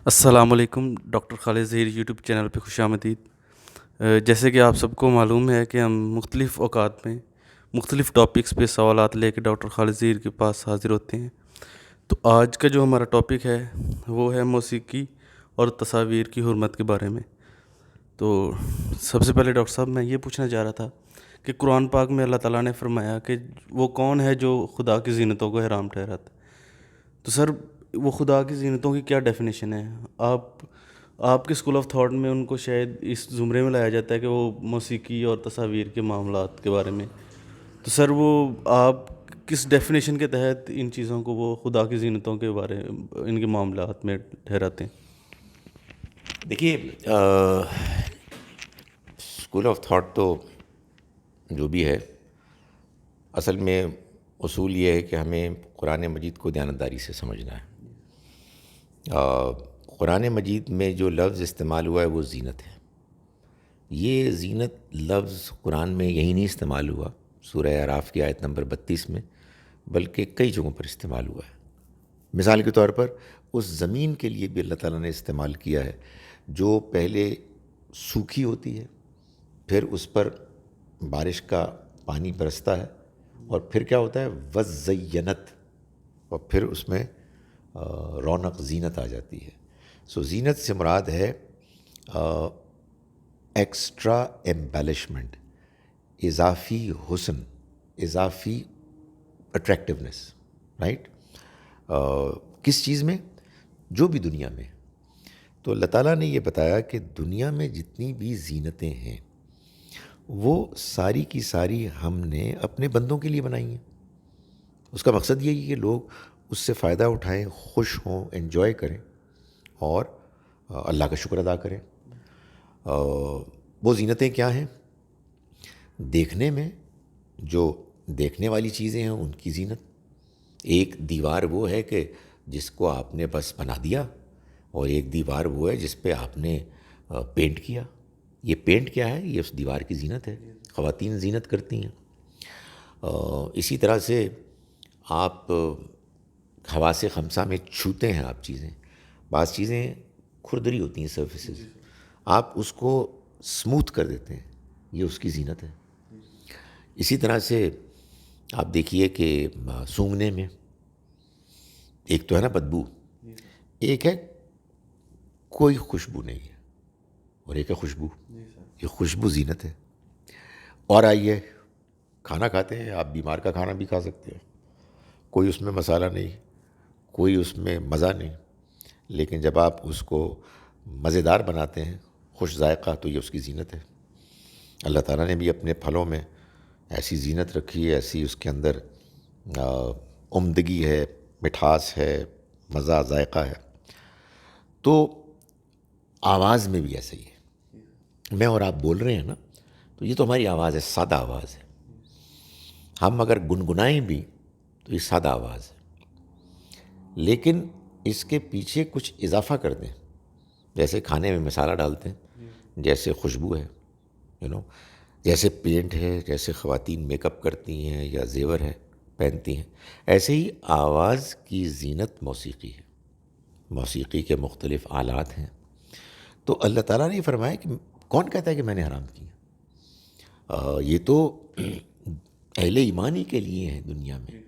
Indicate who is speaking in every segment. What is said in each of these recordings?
Speaker 1: السلام علیکم، ڈاکٹر خالد Zaheer YouTube channel پہ خوش آمدید۔ جیسے کہ آپ سب کو معلوم ہے کہ ہم مختلف اوقات میں مختلف ٹاپکس پہ سوالات لے کے ڈاکٹر خالد ظہیر کے پاس حاضر ہوتے ہیں۔ تو آج کا جو ہمارا ٹاپک ہے وہ ہے موسیقی اور تصاویر کی حرمت کے بارے میں۔ تو سب سے پہلے ڈاکٹر صاحب میں یہ پوچھنا چاہ رہا تھا کہ قرآن پاک میں اللہ تعالیٰ نے فرمایا کہ وہ کون ہے جو خدا کی زینتوں کو حرام ٹھہراتا ہے۔ تو سر وہ خدا کی زینتوں کی کیا ڈیفینیشن ہے؟ آپ کے اسکول آف تھاٹ میں ان کو شاید اس زمرے میں لایا جاتا ہے کہ وہ موسیقی اور تصاویر کے معاملات کے بارے میں۔ تو سر وہ آپ کس ڈیفینیشن کے تحت ان چیزوں کو وہ خدا کی زینتوں کے بارے ان کے معاملات میں ٹھہراتے ہیں؟
Speaker 2: دیکھیے، اسکول آف تھاٹ تو جو بھی ہے، اصل میں اصول یہ ہے کہ ہمیں قرآن مجید کو دیانتداری سے سمجھنا ہے۔ قرآن مجید میں جو لفظ استعمال ہوا ہے وہ زینت ہے۔ یہ زینت لفظ قرآن میں یہی نہیں استعمال ہوا سورہ اعراف کی آیت نمبر 32 میں، بلکہ کئی جگہوں پر استعمال ہوا ہے۔ مثال کے طور پر اس زمین کے لیے بھی اللہ تعالیٰ نے استعمال کیا ہے جو پہلے سوکھی ہوتی ہے، پھر اس پر بارش کا پانی برستا ہے، اور پھر کیا ہوتا ہے وزینت، اور پھر اس میں رونق زینت آ جاتی ہے۔ سو زینت سے مراد ہے ایکسٹرا ایمبیلشمنٹ، اضافی حسن، اضافی اٹریکٹیونیس، رائٹ؟ کس چیز میں؟ جو بھی دنیا میں۔ تو اللہ تعالیٰ نے یہ بتایا کہ دنیا میں جتنی بھی زینتیں ہیں وہ ساری کی ساری ہم نے اپنے بندوں کے لیے بنائی ہیں۔ اس کا مقصد یہی ہے کہ لوگ اس سے فائدہ اٹھائیں، خوش ہوں، انجوائے کریں اور اللہ کا شکر ادا کریں۔ وہ زینتیں کیا ہیں؟ دیکھنے میں جو دیکھنے والی چیزیں ہیں ان کی زینت۔ ایک دیوار وہ ہے کہ جس کو آپ نے بس بنا دیا، اور ایک دیوار وہ ہے جس پہ آپ نے پینٹ کیا۔ یہ پینٹ کیا ہے؟ یہ اس دیوار کی زینت ہے۔ خواتین زینت کرتی ہیں۔ اسی طرح سے آپ حواس خمسہ میں چھوتے ہیں آپ چیزیں، بعض چیزیں کھردری ہوتی ہیں سرفیسز، آپ اس کو سموتھ کر دیتے ہیں، یہ اس کی زینت ہے۔ اسی طرح سے آپ دیکھیے کہ سونگھنے میں ایک تو ہے نا بدبو، ایک ہے کوئی خوشبو نہیں ہے، اور ایک ہے خوشبو۔ یہ خوشبو زینت ہے۔ اور آئیے کھانا کھاتے ہیں، آپ بیمار کا کھانا بھی کھا سکتے ہیں، کوئی اس میں مسالہ نہیں، کوئی اس میں مزہ نہیں، لیکن جب آپ اس کو مزیدار بناتے ہیں، خوش ذائقہ، تو یہ اس کی زینت ہے۔ اللہ تعالیٰ نے بھی اپنے پھلوں میں ایسی زینت رکھی ہے، ایسی اس کے اندر عمدگی ہے، مٹھاس ہے، مزہ، ذائقہ ہے۔ تو آواز میں بھی ایسا ہی ہے۔ میں اور آپ بول رہے ہیں نا، تو یہ تو ہماری آواز ہے، سادہ آواز ہے۔ ہم اگر گنگنائیں بھی تو یہ سادہ آواز ہے، لیکن اس کے پیچھے کچھ اضافہ کر دیں، جیسے کھانے میں مسالہ ڈالتے ہیں، جیسے خوشبو ہے، جیسے پینٹ ہے، جیسے خواتین میک اپ کرتی ہیں یا زیور ہے پہنتی ہیں، ایسے ہی آواز کی زینت موسیقی ہے۔ موسیقی کے مختلف آلات ہیں۔ تو اللہ تعالیٰ نے یہ فرمایا کہ کون کہتا ہے کہ میں نے حرام کیا؟ یہ تو اہل ایمان ہی کے لیے ہیں دنیا میں،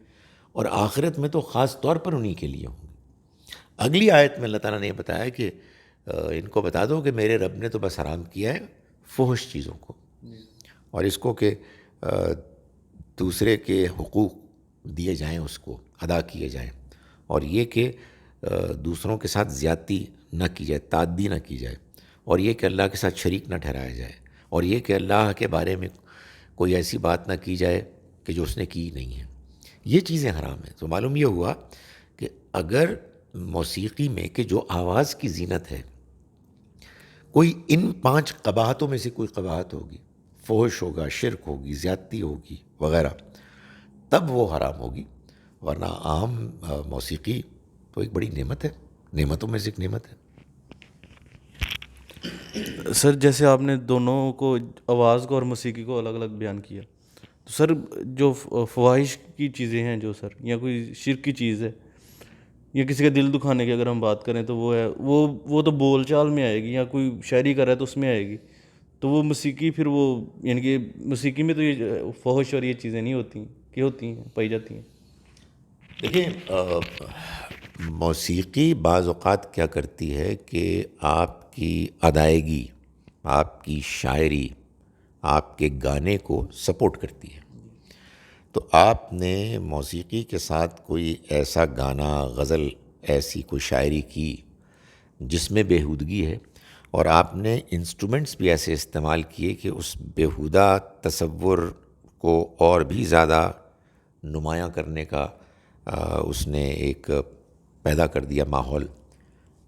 Speaker 2: اور آخرت میں تو خاص طور پر انہی کے لیے ہوں گے۔ اگلی آیت میں اللہ تعالیٰ نے یہ بتایا کہ ان کو بتا دو کہ میرے رب نے تو بس حرام کیا ہے فحش چیزوں کو، اور اس کو کہ دوسرے کے حقوق دیے جائیں، اس کو ادا کیے جائیں، اور یہ کہ دوسروں کے ساتھ زیادتی نہ کی جائے، تعدی نہ کی جائے، اور یہ کہ اللہ کے ساتھ شریک نہ ٹھہرایا جائے، اور یہ کہ اللہ کے بارے میں کوئی ایسی بات نہ کی جائے کہ جو اس نے کی نہیں ہے۔ یہ چیزیں حرام ہیں۔ تو معلوم یہ ہوا کہ اگر موسیقی میں کہ جو آواز کی زینت ہے، کوئی ان 5 قباحتوں میں سے کوئی قباحت ہوگی، فحش ہوگا، شرک ہوگی، زیادتی ہوگی وغیرہ، تب وہ حرام ہوگی، ورنہ عام موسیقی تو ایک بڑی نعمت ہے، نعمتوں میں سے ایک نعمت ہے۔
Speaker 1: سر جیسے آپ نے دونوں کو، آواز کو اور موسیقی کو الگ الگ بیان کیا، تو سر جو فواہش کی چیزیں ہیں جو سر، یا کوئی شرک کی چیز ہے، یا کسی کا دل دکھانے کی اگر ہم بات کریں تو وہ ہے وہ تو بول چال میں آئے گی، یا کوئی شاعری کر رہا ہے تو اس میں آئے گی. تو وہ موسیقی پھر وہ یعنی کہ موسیقی میں تو یہ فحش اور یہ چیزیں نہیں ہوتی کہ ہوتی ہیں، پائی جاتی ہیں.
Speaker 2: دیکھیں موسیقی بعض اوقات کیا کرتی ہے کہ آپ کی ادائیگی، آپ کی شاعری، آپ کے گانے کو سپورٹ کرتی ہے. تو آپ نے موسیقی کے ساتھ کوئی ایسا گانا، غزل، ایسی کوئی شاعری کی جس میں بیہودگی ہے، اور آپ نے انسٹرومنٹس بھی ایسے استعمال کیے کہ اس بیہودہ تصور کو اور بھی زیادہ نمایاں کرنے کا اس نے ایک پیدا کر دیا ماحول،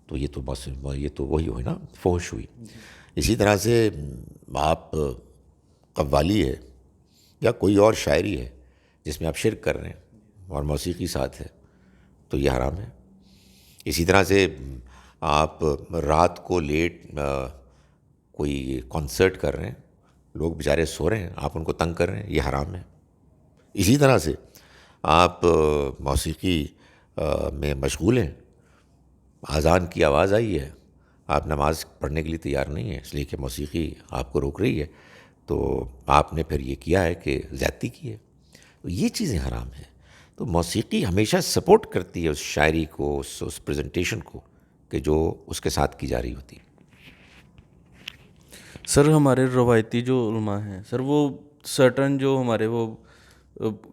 Speaker 2: تو یہ تو وہی ہوئی نا، فحش ہوئی. اسی طرح سے آپ قوالی ہے یا کوئی اور شاعری ہے جس میں آپ شرک کر رہے ہیں اور موسیقی ساتھ ہے، تو یہ حرام ہے. اسی طرح سے آپ رات کو لیٹ کوئی کانسرٹ کر رہے ہیں، لوگ بیچارے سو رہے ہیں، آپ ان کو تنگ کر رہے ہیں، یہ حرام ہے. اسی طرح سے آپ موسیقی میں مشغول ہیں، اذان کی آواز آئی ہے، آپ نماز پڑھنے کے لیے تیار نہیں ہیں اس لیے کہ موسیقی آپ کو روک رہی ہے، تو آپ نے پھر یہ کیا ہے کہ زیادتی کی ہے. تو یہ چیزیں حرام ہیں. تو موسیقی ہمیشہ سپورٹ کرتی ہے اس شاعری کو، اس پریزنٹیشن کو کہ جو اس کے ساتھ کی جا رہی ہوتی ہے.
Speaker 1: سر ہمارے روایتی جو علماء ہیں سر، وہ سرٹن جو ہمارے وہ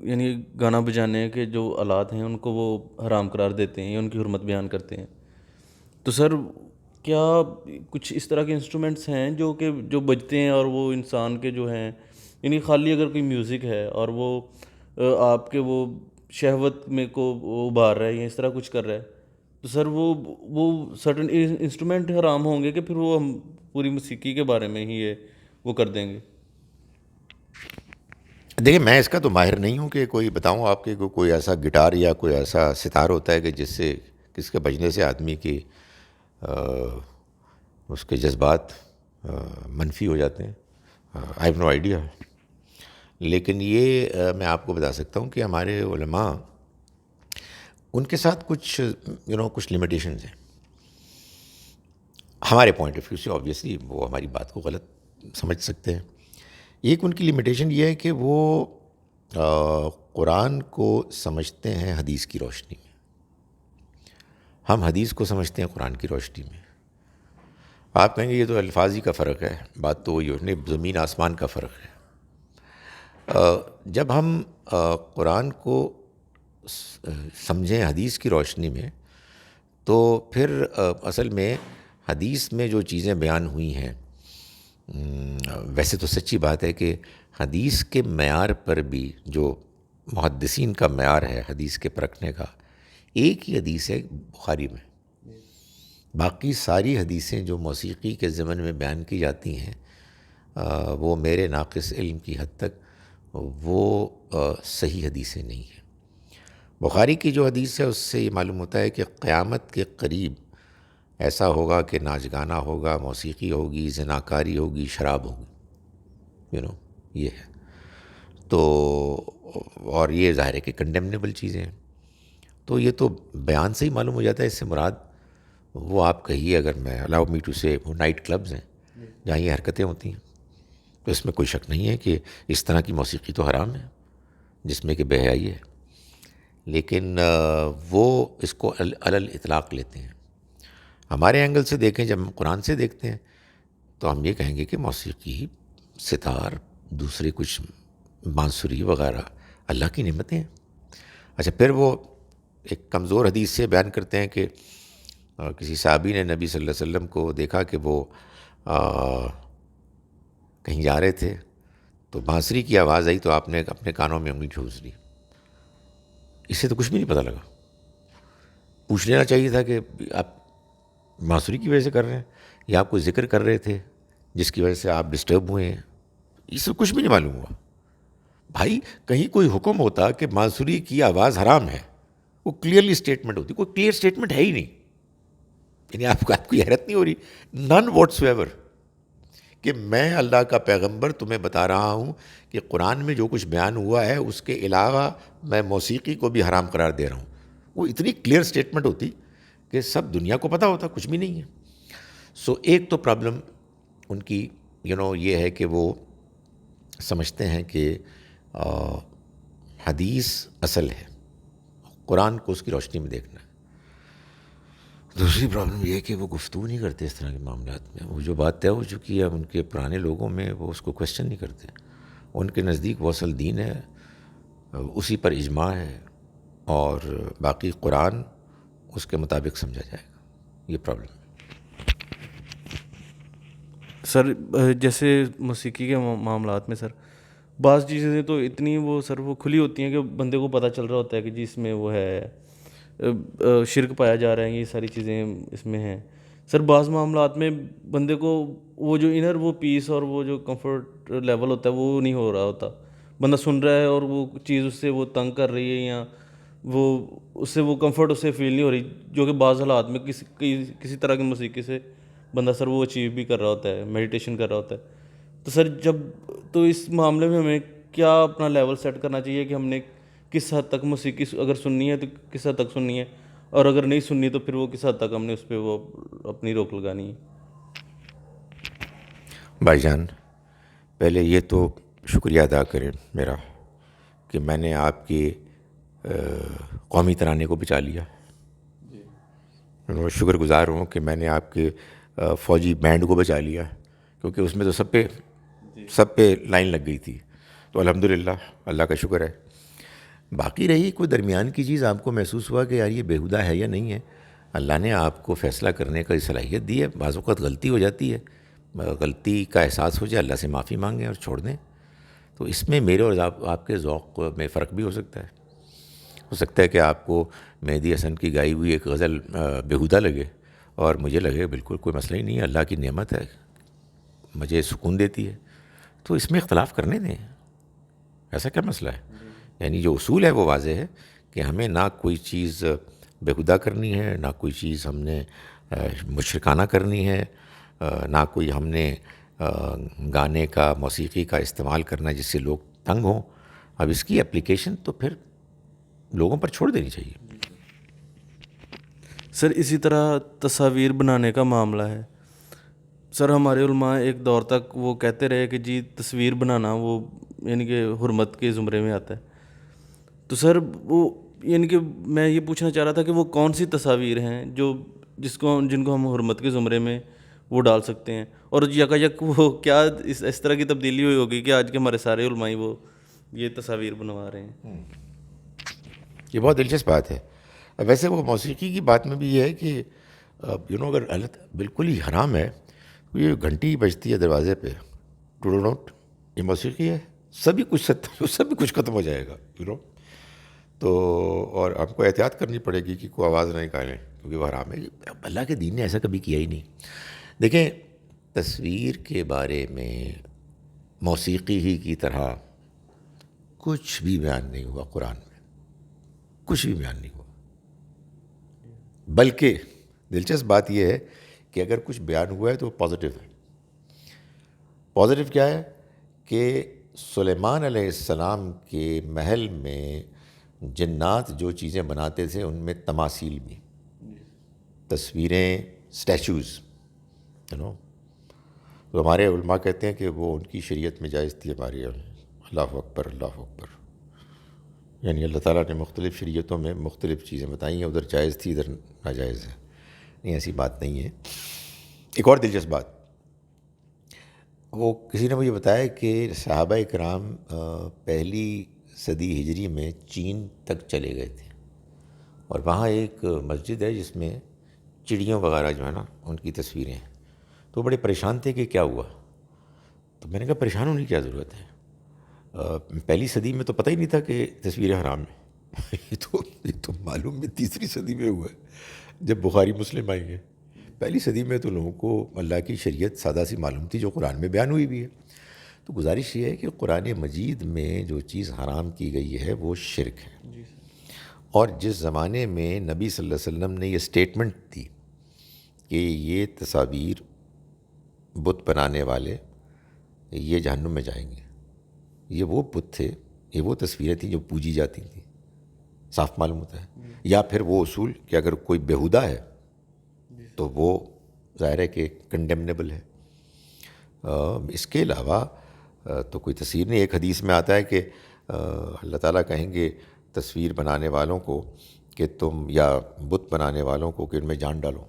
Speaker 1: یعنی گانا بجانے کے جو آلات ہیں ان کو وہ حرام قرار دیتے ہیں یا ان کی حرمت بیان کرتے ہیں. تو سر کیا کچھ اس طرح کے انسٹرومنٹس ہیں جو بجتے ہیں اور وہ انسان کے جو ہیں، یعنی خالی اگر کوئی میوزک ہے اور وہ آپ کے وہ شہوت میں کو ابھار رہا ہے یا اس طرح کچھ کر رہا ہے، تو سر وہ سرٹن انسٹرومنٹ حرام ہوں گے کہ پھر وہ ہم پوری موسیقی کے بارے میں ہی یہ وہ کر دیں گے؟
Speaker 2: دیکھیں میں اس کا تو ماہر نہیں ہوں کہ کوئی بتاؤں آپ کے کوئی ایسا گٹار یا کوئی ایسا ستار ہوتا ہے کہ جس سے کس کے بجنے سے آدمی کی اس کے جذبات منفی ہو جاتے ہیں. I have no idea. لیکن یہ میں آپ کو بتا سکتا ہوں کہ ہمارے علماء ان کے ساتھ کچھ کچھ لمیٹیشنز ہیں ہمارے پوائنٹ آف ویو سے. آبویسلی وہ ہماری بات کو غلط سمجھ سکتے ہیں. ایک ان کی لمیٹیشن یہ ہے کہ وہ قرآن کو سمجھتے ہیں حدیث کی روشنی میں، ہم حدیث کو سمجھتے ہیں قرآن کی روشنی میں. آپ کہیں گے یہ تو الفاظی کا فرق ہے، بات تو وہی ہے، زمین آسمان کا فرق ہے. جب ہم قرآن کو سمجھیں حدیث کی روشنی میں، تو پھر اصل میں حدیث میں جو چیزیں بیان ہوئی ہیں، ویسے تو سچی بات ہے کہ حدیث کے معیار پر بھی جو محدثین کا معیار ہے حدیث کے پرکھنے کا، ایک ہی حدیث ہے بخاری میں. باقی ساری حدیثیں جو موسیقی کے ضمن میں بیان کی جاتی ہیں، وہ میرے ناقص علم کی حد تک وہ صحیح حدیثیں نہیں ہیں. بخاری کی جو حدیث ہے اس سے یہ معلوم ہوتا ہے کہ قیامت کے قریب ایسا ہوگا کہ ناچ گانا ہوگا، موسیقی ہوگی، زناکاری ہوگی، شراب ہوگی، یہ ہے. تو اور یہ ظاہر ہے کہ کنڈیمنیبل چیزیں ہیں. تو یہ تو بیان سے ہی معلوم ہو جاتا ہے. اس سے مراد وہ آپ کہیے، اگر میں الاؤ می ٹو سے، وہ نائٹ کلبز ہیں جہاں یہ حرکتیں ہوتی ہیں، تو اس میں کوئی شک نہیں ہے کہ اس طرح کی موسیقی تو حرام ہے جس میں کہ بے حیائی ہے. لیکن وہ اس کو علی الاطلاق لیتے ہیں. ہمارے اینگل سے دیکھیں، جب ہم قرآن سے دیکھتے ہیں تو ہم یہ کہیں گے کہ موسیقی، ستار، دوسرے کچھ بانسری وغیرہ اللہ کی نعمتیں ہیں. اچھا، پھر وہ ایک کمزور حدیث سے بیان کرتے ہیں کہ کسی صحابی نے نبی صلی اللہ علیہ وسلم کو دیکھا کہ وہ کہیں جا رہے تھے تو بانسری کی آواز آئی تو آپ نے اپنے کانوں میں انگلی ٹھوس لی. اس سے تو کچھ بھی نہیں پتہ لگا. پوچھ لینا چاہیے تھا کہ آپ بانسری کی وجہ سے کر رہے ہیں یا آپ کو ذکر کر رہے تھے جس کی وجہ سے آپ ڈسٹرب ہوئے ہیں. اس سے کچھ بھی نہیں معلوم ہوا. بھائی کہیں کوئی حکم ہوتا کہ بانسری کی آواز حرام ہے، وہ کلیئرلی اسٹیٹمنٹ ہوتی. کوئی کلیئر اسٹیٹمنٹ ہے ہی نہیں. یعنی آپ کو حیرت نہیں ہو رہی؟ نن واٹس ایور کہ میں اللہ کا پیغمبر تمہیں بتا رہا ہوں کہ قرآن میں جو کچھ بیان ہوا ہے اس کے علاوہ میں موسیقی کو بھی حرام قرار دے رہا ہوں. وہ اتنی کلیئر اسٹیٹمنٹ ہوتی کہ سب دنیا کو پتہ ہوتا کچھ بھی نہیں ہے. سو ایک تو پرابلم ان کی یہ ہے کہ وہ سمجھتے ہیں کہ حدیث اصل ہے، قرآن کو اس کی روشنی میں دیکھنا ہے. دوسری پرابلم یہ ہے کہ وہ گفتگو نہیں کرتے اس طرح کے معاملات میں. وہ جو بات طے ہو چکی ہے ان کے پرانے لوگوں میں، وہ اس کو کویشچن نہیں کرتے. ان کے نزدیک وہ اصل دین ہے، اسی پر اجماع ہے، اور باقی قرآن اس کے مطابق سمجھا جائے گا. یہ پرابلم ہے.
Speaker 1: سر جیسے موسیقی کے معاملات میں سر بعض چیزیں تو اتنی وہ کھلی ہوتی ہیں کہ بندے کو پتہ چل رہا ہوتا ہے کہ جی اس میں وہ ہے شرک پایا جا رہا ہے، یہ ساری چیزیں اس میں ہیں. سر بعض معاملات میں بندے کو وہ جو انر وہ پیس اور وہ جو کمفرٹ لیول ہوتا ہے وہ نہیں ہو رہا ہوتا. بندہ سن رہا ہے اور وہ چیز اس سے وہ تنگ کر رہی ہے، یا وہ اس سے وہ کمفرٹ اس سے فیل نہیں ہو رہی، جو کہ بعض حالات میں کسی طرح کی موسیقی سے بندہ سر وہ اچیو بھی کر رہا ہوتا ہے، میڈیٹیشن کر رہا ہوتا ہے. تو سر تو اس معاملے میں ہمیں کیا اپنا لیول سیٹ کرنا چاہیے کہ ہم نے کس حد تک موسیقی اگر سننی ہے تو کس حد تک سننی ہے، اور اگر نہیں سننی تو پھر وہ کس حد تک ہم نے اس پہ وہ اپنی روک لگانی ہے.
Speaker 2: بھائی جان، پہلے یہ تو شکریہ ادا کریں میرا کہ میں نے آپ کے قومی ترانے کو بچا لیا. شکر گزار ہوں کہ میں نے آپ کے فوجی بینڈ کو بچا لیا، کیونکہ اس میں تو سب پہ لائن لگ گئی تھی. تو الحمدللہ اللہ کا شکر ہے. باقی رہی کوئی درمیان کی چیز، آپ کو محسوس ہوا کہ یار یہ بیہودہ ہے یا نہیں ہے، اللہ نے آپ کو فیصلہ کرنے کا صلاحیت دی ہے. بعض اوقات غلطی ہو جاتی ہے، غلطی کا احساس ہو جائے، اللہ سے معافی مانگیں اور چھوڑ دیں. تو اس میں میرے اور آپ کے ذوق میں فرق بھی ہو سکتا ہے. ہو سکتا ہے کہ آپ کو مہدی حسن کی گائی ہوئی ایک غزل بیہودہ لگے اور مجھے لگے بالکل کوئی مسئلہ ہی نہیں ہے، اللہ کی نعمت ہے، مجھے سکون دیتی ہے. تو اس میں اختلاف کرنے دیں، ایسا کیا مسئلہ ہے؟ یعنی جو اصول ہے وہ واضح ہے کہ ہمیں نہ کوئی چیز بیہودہ کرنی ہے، نہ کوئی چیز ہم نے مشرکانہ کرنی ہے، نہ کوئی ہم نے گانے کا موسیقی کا استعمال کرنا جس سے لوگ تنگ ہوں. اب اس کی اپلیکیشن تو پھر لوگوں پر چھوڑ دینی چاہیے.
Speaker 1: سر اسی طرح تصاویر بنانے کا معاملہ ہے. سر ہمارے علماء ایک دور تک وہ کہتے رہے کہ جی تصویر بنانا وہ یعنی کہ حرمت کے زمرے میں آتا ہے. تو سر وہ یعنی کہ میں یہ پوچھنا چاہ رہا تھا کہ وہ کون سی تصاویر ہیں جن کو ہم حرمت کے زمرے میں وہ ڈال سکتے ہیں، اور یک وہ کیا اس طرح کی تبدیلی ہوئی ہوگی کہ آج کے ہمارے سارے علماء وہ یہ تصاویر بنوا رہے ہیں.
Speaker 2: یہ بہت دلچسپ بات ہے. ویسے وہ موسیقی کی بات میں بھی یہ ہے کہ اگر بالکل ہی حرام ہے، یہ گھنٹی بجتی ہے دروازے پہ، ٹوڈونوٹ، یہ موسیقی ہے، سبھی کچھ ختم ہو جائے گا. تو اور ہم کو احتیاط کرنی پڑے گی کہ کوئی آواز نہ نکالیں کیونکہ وہ حرام ہے. اللہ کے دین نے ایسا کبھی کیا ہی نہیں. دیکھیں، تصویر کے بارے میں موسیقی ہی کی طرح کچھ بھی بیان نہیں ہوا قرآن میں، کچھ بھی بیان نہیں ہوا. بلکہ دلچسپ بات یہ ہے کہ اگر کچھ بیان ہوا ہے تو پازیٹیو ہے. پازیٹیو کیا ہے کہ سلیمان علیہ السلام کے محل میں جنات جو چیزیں بناتے تھے ان میں تماثیل بھی، تصویریں، اسٹیچوز، تو ہمارے علماء کہتے ہیں کہ وہ ان کی شریعت میں جائز تھی. ہماری اللہ اکبر، اللہ اکبر. یعنی اللہ تعالیٰ نے مختلف شریعتوں میں مختلف چیزیں بتائی ہیں، ادھر جائز تھی ادھر ناجائز ہے. نہیں، ایسی بات نہیں ہے. ایک اور دلچسپ بات، وہ کسی نے مجھے بتایا کہ صحابہ کرام پہلی صدی ہجری میں چین تک چلے گئے تھے، اور وہاں ایک مسجد ہے جس میں چڑیوں وغیرہ جو ہے نا ان کی تصویریں ہیں. تو بڑے پریشان تھے کہ کیا ہوا. تو میں نے کہا پریشان ہونے کی کیا ضرورت ہے، پہلی صدی میں تو پتہ ہی نہیں تھا کہ تصویریں حرام ہیں. یہ تو معلوم ہے تیسری صدی میں ہوا ہے جب بخاری مسلم آئی ہیں. پہلی صدی میں تو لوگوں کو اللہ کی شریعت سادہ سی معلوم تھی جو قرآن میں بیان ہوئی بھی ہے. تو گزارش یہ ہے کہ قرآن مجید میں جو چیز حرام کی گئی ہے وہ شرک ہے. اور جس زمانے میں نبی صلی اللہ علیہ وسلم نے یہ اسٹیٹمنٹ دی کہ یہ تصاویر بت بنانے والے یہ جہنم میں جائیں گے، یہ وہ بت تھے، یہ وہ تصویریں تھیں جو پوجی جاتی تھیں. صاف معلوم ہوتا ہے. یا پھر وہ اصول کہ اگر کوئی بیہودہ ہے تو وہ ظاہر ہے کہ کنڈیمنیبل ہے. اس کے علاوہ تو کوئی تصویر نہیں. ایک حدیث میں آتا ہے کہ اللہ تعالیٰ کہیں گے تصویر بنانے والوں کو کہ تم، یا بت بنانے والوں کو کہ ان میں جان ڈالو،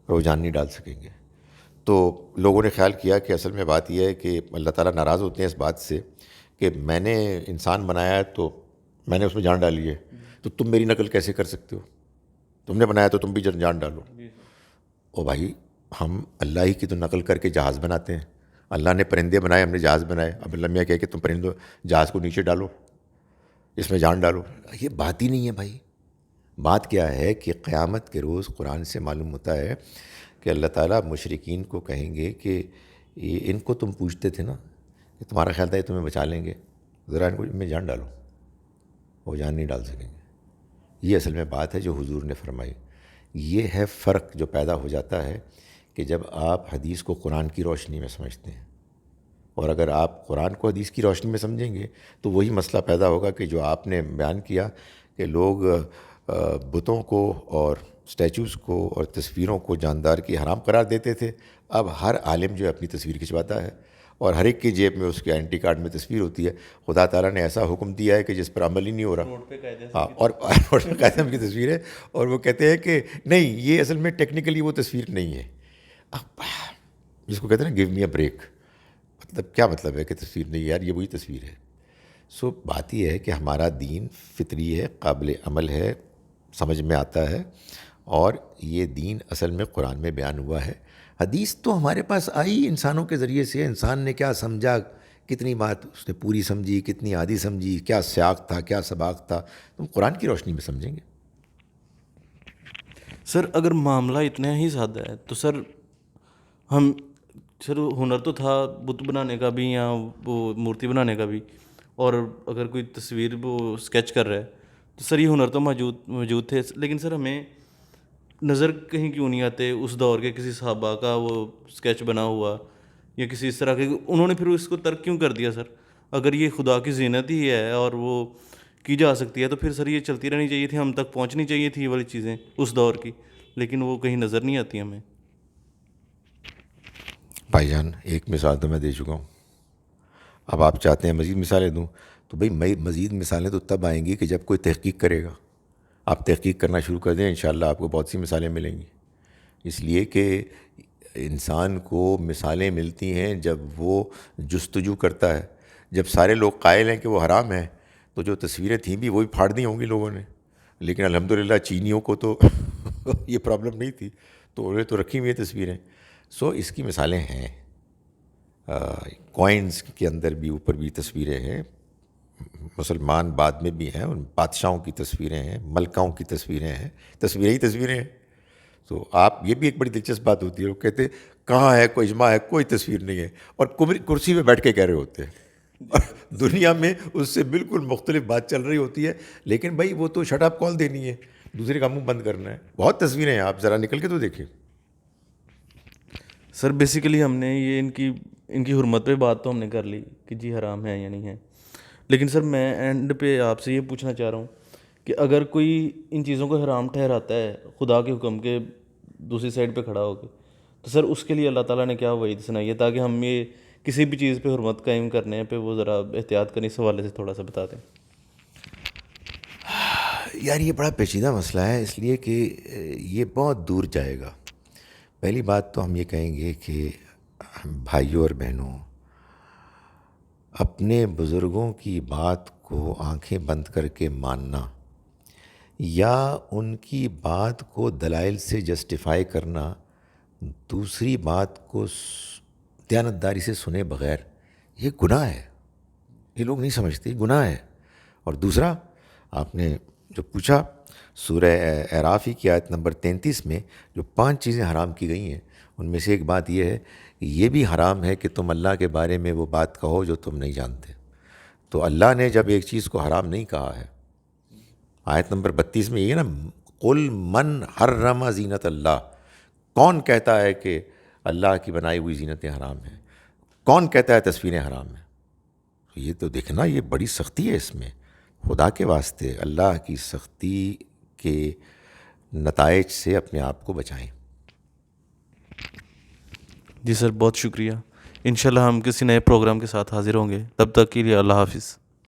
Speaker 2: اور وہ جان نہیں ڈال سکیں گے. تو لوگوں نے خیال کیا کہ اصل میں بات یہ ہے کہ اللہ تعالیٰ ناراض ہوتے ہیں اس بات سے کہ میں نے انسان بنایا ہے تو میں نے اس میں جان ڈالی ہے، تو تم میری نقل کیسے کر سکتے ہو؟ تم نے بنایا تو تم بھی جان ڈالو. او بھائی، ہم اللہ ہی کی تو نقل کر کے جہاز بناتے ہیں. اللہ نے پرندے بنائے، ہم نے جہاز بنائے. اب اللہ میاں کہے کہ تم پرندوں جہاز کو نیچے ڈالو، اس میں جان ڈالو. یہ بات ہی نہیں ہے بھائی. بات کیا ہے کہ قیامت کے روز قرآن سے معلوم ہوتا ہے کہ اللہ تعالیٰ مشرکین کو کہیں گے کہ ان کو تم پوچھتے تھے نا کہ تمہارا خیال تھا یہ تمہیں بچا لیں گے، ذرا ان کو ان میں جان ڈالو. وہ جان نہیں ڈال سکیں گے. یہ اصل میں بات ہے جو حضور نے فرمائی. یہ ہے فرق جو پیدا ہو جاتا ہے کہ جب آپ حدیث کو قرآن کی روشنی میں سمجھتے ہیں. اور اگر آپ قرآن کو حدیث کی روشنی میں سمجھیں گے تو وہی مسئلہ پیدا ہوگا کہ جو آپ نے بیان کیا کہ لوگ بتوں کو اور اسٹیچوز کو اور تصویروں کو جاندار کی حرام قرار دیتے تھے. اب ہر عالم جو ہے اپنی تصویر کھنچواتا ہے اور ہر ایک کی جیب میں اس کے آئیڈنٹی کارڈ میں تصویر ہوتی ہے. خدا تعالیٰ نے ایسا حکم دیا ہے کہ جس پر عمل ہی نہیں ہو رہا. ہاں، اور قائد اعظم کی تصویر ہے اور وہ کہتے ہیں کہ نہیں، یہ اصل میں ٹیکنیکلی وہ تصویر نہیں ہے. اب جس کو کہتے ہیں نا گیو می اے بریک، مطلب کیا مطلب ہے کہ تصویر نہیں؟ یار یہ وہی تصویر ہے. سو بات یہ ہے کہ ہمارا دین فطری ہے، قابل عمل ہے، سمجھ میں آتا ہے، اور یہ دین اصل میں قرآن میں بیان ہوا ہے. حدیث تو ہمارے پاس آئی انسانوں کے ذریعے سے. انسان نے کیا سمجھا، کتنی بات اس نے پوری سمجھی، کتنی آدھی سمجھی، کیا سیاق تھا، کیا سباق تھا، تم قرآن کی روشنی میں سمجھیں گے.
Speaker 1: سر اگر معاملہ اتنا ہی سادہ ہے تو سر ہنر تو تھا بت بنانے کا بھی یا وہ مورتی بنانے کا بھی، اور اگر کوئی تصویر وہ اسکیچ کر رہا ہے تو سر یہ ہنر تو موجود تھے. لیکن سر ہمیں نظر کہیں کیوں نہیں آتے اس دور کے کسی صحابہ کا وہ اسکیچ بنا ہوا یا کسی اس طرح کے؟ انہوں نے پھر اس کو ترک کیوں کر دیا سر؟ اگر یہ خدا کی زینت ہی ہے اور وہ کی جا سکتی ہے تو پھر سر یہ چلتی رہنی چاہیے تھی، ہم تک پہنچنی چاہیے تھی یہ والی چیزیں اس دور کی، لیکن وہ کہیں نظر نہیں آتی ہمیں.
Speaker 2: بھائی جان، ایک مثال تو میں دے چکا ہوں. اب آپ چاہتے ہیں مزید مثالیں دوں تو بھائی مزید مثالیں تو تب آئیں گی کہ جب کوئی تحقیق کرے گا. آپ تحقیق کرنا شروع کر دیں، انشاءاللہ آپ کو بہت سی مثالیں ملیں گی. اس لیے کہ انسان کو مثالیں ملتی ہیں جب وہ جستجو کرتا ہے. جب سارے لوگ قائل ہیں کہ وہ حرام ہیں تو جو تصویریں تھیں بھی وہی پھاڑ دی ہوں گی لوگوں نے. لیکن الحمدللہ چینیوں کو تو یہ پرابلم نہیں تھی، تو انہیں تو رکھی ہوئی ہیں تصویریں. سو اس کی مثالیں ہیں. کوائنز کے اندر بھی اوپر بھی تصویریں ہیں. مسلمان بعد میں بھی ہیں، ان بادشاہوں کی تصویریں ہیں، ملکاؤں کی تصویریں ہیں. تصویریں ہی تصویریں ہیں. تو آپ، یہ بھی ایک بڑی دلچسپ بات ہوتی ہے، وہ کہتے ہیں کہاں ہے کوئی اجماع ہے، کوئی تصویر نہیں ہے، اور کرسی میں بیٹھ کے کہہ رہے ہوتے ہیں. دنیا میں اس سے بالکل مختلف بات چل رہی ہوتی ہے. لیکن بھائی وہ تو شٹ اپ کال دینی ہے، دوسرے کا منہ بند کرنا ہے. بہت تصویریں ہیں، آپ ذرا نکل کے تو دیکھیں.
Speaker 1: سر بیسیکلی ہم نے یہ ان کی حرمت پہ بات تو ہم نے کر لی کہ جی حرام ہے یا نہیں ہے. لیکن سر میں اینڈ پہ آپ سے یہ پوچھنا چاہ رہا ہوں کہ اگر کوئی ان چیزوں کو حرام ٹھہراتا ہے خدا کے حکم کے دوسری سائڈ پہ کھڑا ہو کے، تو سر اس کے لیے اللہ تعالیٰ نے کیا وعید سنائی ہے تاکہ ہم یہ کسی بھی چیز پہ حرمت قائم کرنے پہ وہ ذرا احتیاط کریں؟ اس حوالے سے تھوڑا سا بتا دیں.
Speaker 2: یار یہ بڑا پیچیدہ مسئلہ ہے، اس لیے کہ یہ بہت دور جائے گا. پہلی بات تو ہم یہ کہیں گے کہ بھائیوں اور بہنوں، اپنے بزرگوں کی بات کو آنکھیں بند کر کے ماننا یا ان کی بات کو دلائل سے جسٹیفائی کرنا، دوسری بات کو دیانتداری سے سنے بغیر، یہ گناہ ہے. یہ لوگ نہیں سمجھتے، گناہ ہے. اور دوسرا، آپ نے جو پوچھا، سورہ اعراف کی آیت نمبر 33 میں جو 5 چیزیں حرام کی گئی ہیں، ان میں سے ایک بات یہ ہے کہ یہ بھی حرام ہے کہ تم اللہ کے بارے میں وہ بات کہو جو تم نہیں جانتے. تو اللہ نے جب ایک چیز کو حرام نہیں کہا ہے، آیت نمبر 32 میں یہ ہے نا، قل من حرم زینت اللہ، کون کہتا ہے کہ اللہ کی بنائی ہوئی زینتیں حرام ہیں؟ کون کہتا ہے تصویریں حرام ہیں؟ یہ تو دیکھنا، یہ بڑی سختی ہے اس میں. خدا کے واسطے اللہ کی سختی کے نتائج سے اپنے آپ کو بچائیں.
Speaker 1: جی سر، بہت شکریہ. انشاءاللہ ہم کسی نئے پروگرام کے ساتھ حاضر ہوں گے. تب تک کے لیے اللہ حافظ.